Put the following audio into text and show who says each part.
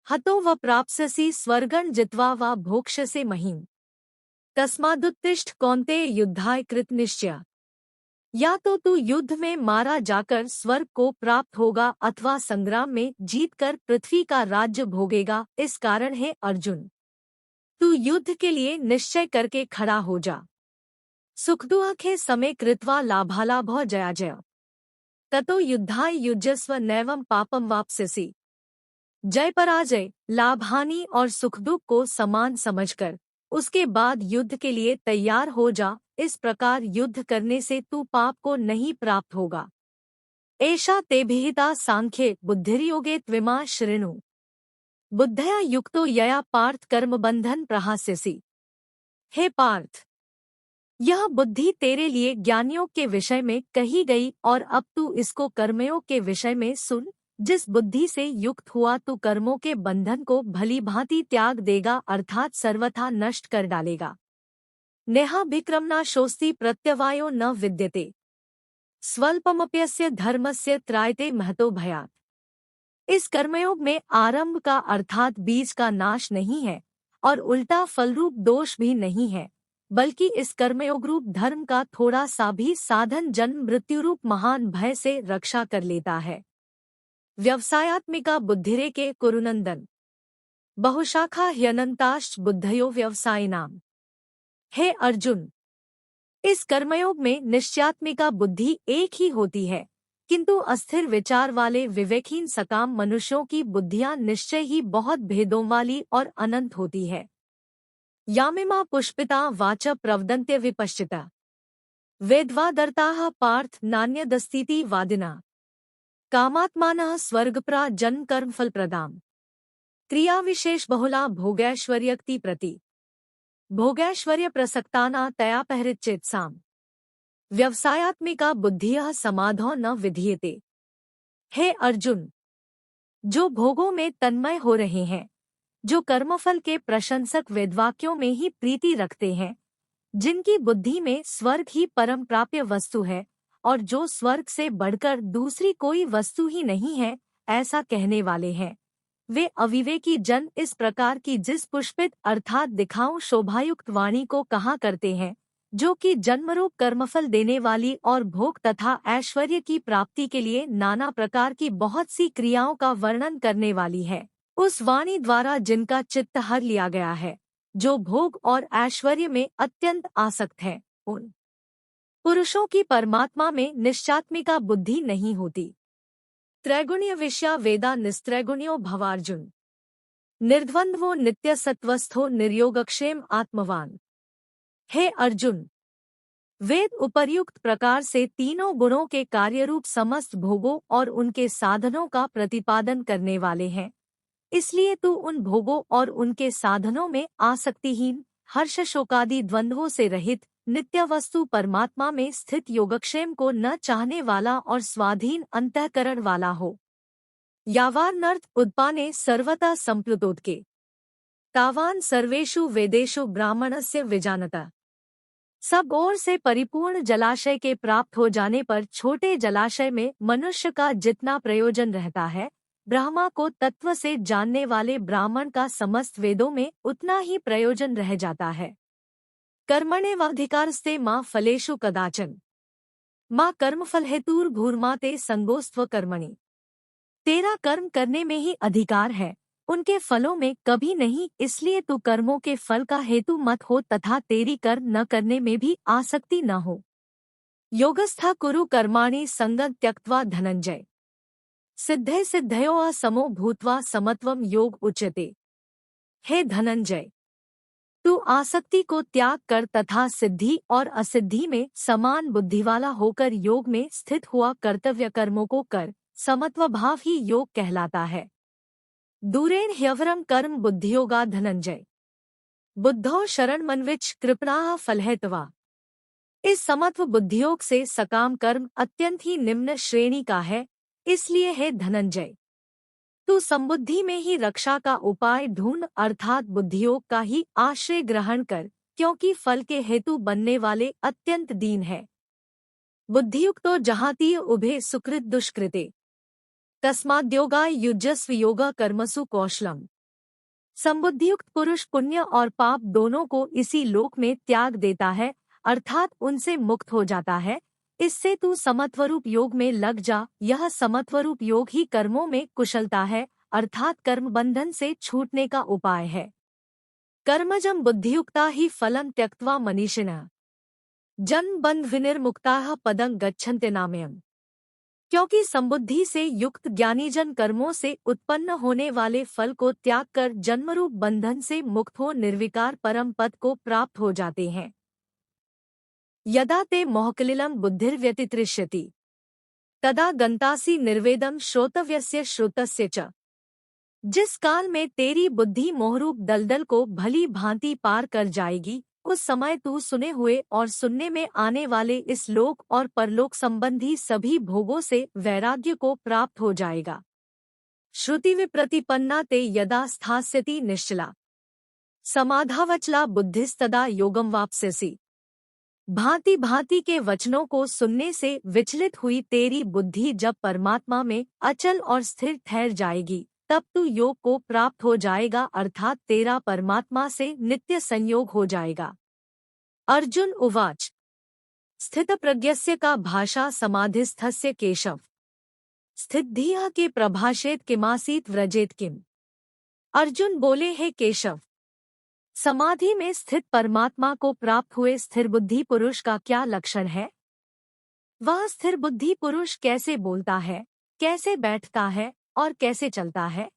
Speaker 1: हतो व प्राप्स्यसि स्वर्गं जित्वा वा भोक्ष्यसे महीम्। तस्मादुत्तिष्ठ कौन्तेय युद्धाय कृत निश्चय। या तो तू युद्ध में मारा जाकर स्वर्ग को प्राप्त होगा अथवा संग्राम में जीतकर पृथ्वी का राज्य भोगेगा। इस कारण है अर्जुन, तू युद्ध के लिए निश्चय करके खड़ा हो जा। सुखदुःखे समे कृत्वा लाभालाभो जयाजय। ततो युद्धाय युज्यस्व नैवं पापम वाप्स्यसि। जय पराजय, लाभ हानि और सुख दुख को समान समझकर उसके बाद युद्ध के लिए तैयार हो जा। इस प्रकार युद्ध करने से तू पाप को नहीं प्राप्त होगा। एषा ते विहिता सांख्ये बुद्धिर्योगे त्विमा शृणु। बुद्धया युक्तो यया पार्थ कर्मबंधन प्रहास्यसि। हे पार्थ, यह बुद्धि तेरे लिए ज्ञानियों के विषय में कही गई और अब तू इसको कर्मयोग के विषय में सुन। जिस बुद्धि से युक्त हुआ तू कर्मों के बंधन को भली भांति त्याग देगा अर्थात सर्वथा नष्ट कर डालेगा। नेहाभिक्रमना शोस्ति प्रत्यवायो न विद्यते। स्वल्पमप्यस्य धर्मस्य त्रायते महतो भयात्। इस कर्मयोग में आरंभ का अर्थात बीज का नाश नहीं है और उल्टा फलरूप दोष भी नहीं है, बल्कि इस कर्मयोग रूप धर्म का थोड़ा सा भी साधन जन्म मृत्यु रूप महान भय से रक्षा कर लेता है। व्यवसायात्मिका बुद्धिरेके कुरुनंदन। बहुशाखा ह्यनंताश्च बुद्धयो व्यवसायिनाम। हे अर्जुन, इस कर्मयोग में निश्चयात्मिका बुद्धि एक ही होती है, किंतु अस्थिर विचार वाले विवेकहीन सकाम मनुष्यों की बुद्धियां निश्चय ही बहुत भेदों वाली और अनंत होती है। यामिमा पुष्पिता वाच प्रवदन्त्य विपश्चिता। वेद्वादर्ताः पार्थ नान्यदस्तीति वादिना। कामात्मानः स्वर्गप्रा जन्म कर्म फल प्रदाम। क्रिया विशेष बहुला भोगैश्वर्यक्ति प्रति। भोगैश्वर्य प्रसक्ताना तया परिच्ඡेत्साम्। व्यवसायात्मिका बुद्धियः समाधौ न विधीयते। हे अर्जुन, जो भोगों में तन्मय हो रहे हैं, जो कर्मफल के प्रशंसक वेदवाक्यों में ही प्रीति रखते हैं, जिनकी बुद्धि में स्वर्ग ही परम प्राप्य वस्तु है और जो स्वर्ग से बढ़कर दूसरी कोई वस्तु ही नहीं है, ऐसा कहने वाले हैं, वे अविवेकी जन इस प्रकार की जिस पुष्पित अर्थात दिखाऊं शोभायुक्त वाणी को कहा करते हैं, जो कि जन्मरूप कर्मफल देने वाली और भोग तथा ऐश्वर्य की प्राप्ति के लिए नाना प्रकार की बहुत सी क्रियाओं का वर्णन करने वाली है, उस वाणी द्वारा जिनका चित्त हर लिया गया है, जो भोग और ऐश्वर्य में अत्यंत आसक्त है, उन पुरुषों की परमात्मा में निश्चात्मिका बुद्धि नहीं होती। त्रैगुण्य विषया वेदा निस्त्रैगुण्यो भवार्जुन। निर्द्वंद्वो नित्य सत्वस्थो निर्योगक्षेम आत्मवान। हे अर्जुन, वेद उपर्युक्त प्रकार से तीनों गुणों के कार्यरूप समस्त भोगों और उनके साधनों का प्रतिपादन करने वाले हैं। इसलिए तू उन भोगों और उनके साधनों में आसक्तिहीन, हर्ष शोकादि द्वंद्वों से रहित, नित्य वस्तु परमात्मा में स्थित योगक्षेम को न चाहने वाला और स्वाधीन अंतःकरण वाला हो। यावानर्थ उद्पाने सर्वता संप्लुतोदके। तावान सर्वेषु वेदेषु ब्राह्मणस्य विजानता। सब ओर से परिपूर्ण जलाशय के प्राप्त हो जाने पर छोटे जलाशय में मनुष्य का जितना प्रयोजन रहता है, ब्रह्मा को तत्व से जानने वाले ब्राह्मण का समस्त वेदों में उतना ही प्रयोजन रह जाता है। कर्मण्येवाधिकारस्ते मां फलेषु कदाचन। मां कर्मफल हेतुर्भूर्मा ते संगोस्त्व कर्मणि। तेरा कर्म करने में ही अधिकार है, उनके फलों में कभी नहीं, इसलिए तू कर्मों के फल का हेतु मत हो तथा तेरी कर्म न करने में भी आसक्ति न हो। योगस्था कुरु कर्माणि संगं त्यक्त्वा धनंजय। सिद्धे सिद्धयो समो भूत्वा समत्वम योग उच्यते। हे धनंजय, तू आसक्ति को त्याग कर तथा सिद्धि और असिद्धि में समान बुद्धि वाला होकर योग में स्थित हुआ कर्तव्य कर्मों को कर। समत्व भाव ही योग कहलाता है। दूरेण ह्यवरम कर्म बुद्धियोगा धनंजय। बुद्धौ शरणमन्विच्छ कृपणाः फलहेतवा। इस समत्व बुद्धियोग से सकाम कर्म अत्यंत ही निम्न श्रेणी का है, इसलिए है धनंजय, तू संबुद्धि में ही रक्षा का उपाय ढूंढ अर्थात बुद्धियोग का ही आश्रय ग्रहण कर, क्योंकि फल के हेतु बनने वाले अत्यंत दीन है। बुद्धियुक्तो जहातीय उभे सुकृत दुष्कृते। तस्माद्योगाय युज्यस्व योगा कर्मसु कौशलम। संबुद्धियुक्त पुरुष पुण्य और पाप दोनों को इसी लोक में त्याग देता है, अर्थात उनसे मुक्त हो जाता है। इससे तू समत्वरूप योग में लग जा। यह समत्वरूप योग ही कर्मों में कुशलता है, अर्थात कर्म बंधन से छूटने का उपाय है। कर्मजं बुद्धियुक्ता ही फलं त्यक्त्वा मनीषिणः जन्म बंध विनिर्मुक्ताः पदं गच्छन्ति नामयम्। क्योंकि संबुद्धि से युक्त ज्ञानीजन कर्मों से उत्पन्न होने वाले फल को त्याग कर जन्मरूप बंधन से मुक्त हो निर्विकार परम पद को प्राप्त हो जाते हैं। यदा ते मोहकलिलं बुद्धिर्व्यतितरिष्यति तदा गंतासि निर्वेदम श्रोतव्यस्य श्रुतस्य च। जिस काल में तेरी बुद्धि मोहरूप दलदल को भली भांति पार कर जाएगी, उस समय तू सुने हुए और सुनने में आने वाले इस लोक और परलोक संबंधी सभी भोगों से वैराग्य को प्राप्त हो जाएगा। श्रुति विप्रतिपन्ना ते यदा स्थास्यति निश्चला समाधावचला बुद्धिस्तदा योगम वाप्स्यसि। भांति भांति के वचनों को सुनने से विचलित हुई तेरी बुद्धि जब परमात्मा में अचल और स्थिर ठहर जाएगी, तब तू योग को प्राप्त हो जाएगा, अर्थात तेरा परमात्मा से नित्य संयोग हो जाएगा। अर्जुन उवाच स्थितप्रज्ञस्य का भाषा समाधिस्थस्य केशव स्थितधियः के प्रभाषेत किमासीत व्रजेत किम। अर्जुन बोले, हे केशव, समाधि में स्थित परमात्मा को प्राप्त हुए स्थिर बुद्धि पुरुष का क्या लक्षण है? वह स्थिर बुद्धि पुरुष कैसे बोलता है, कैसे बैठता है और कैसे चलता है?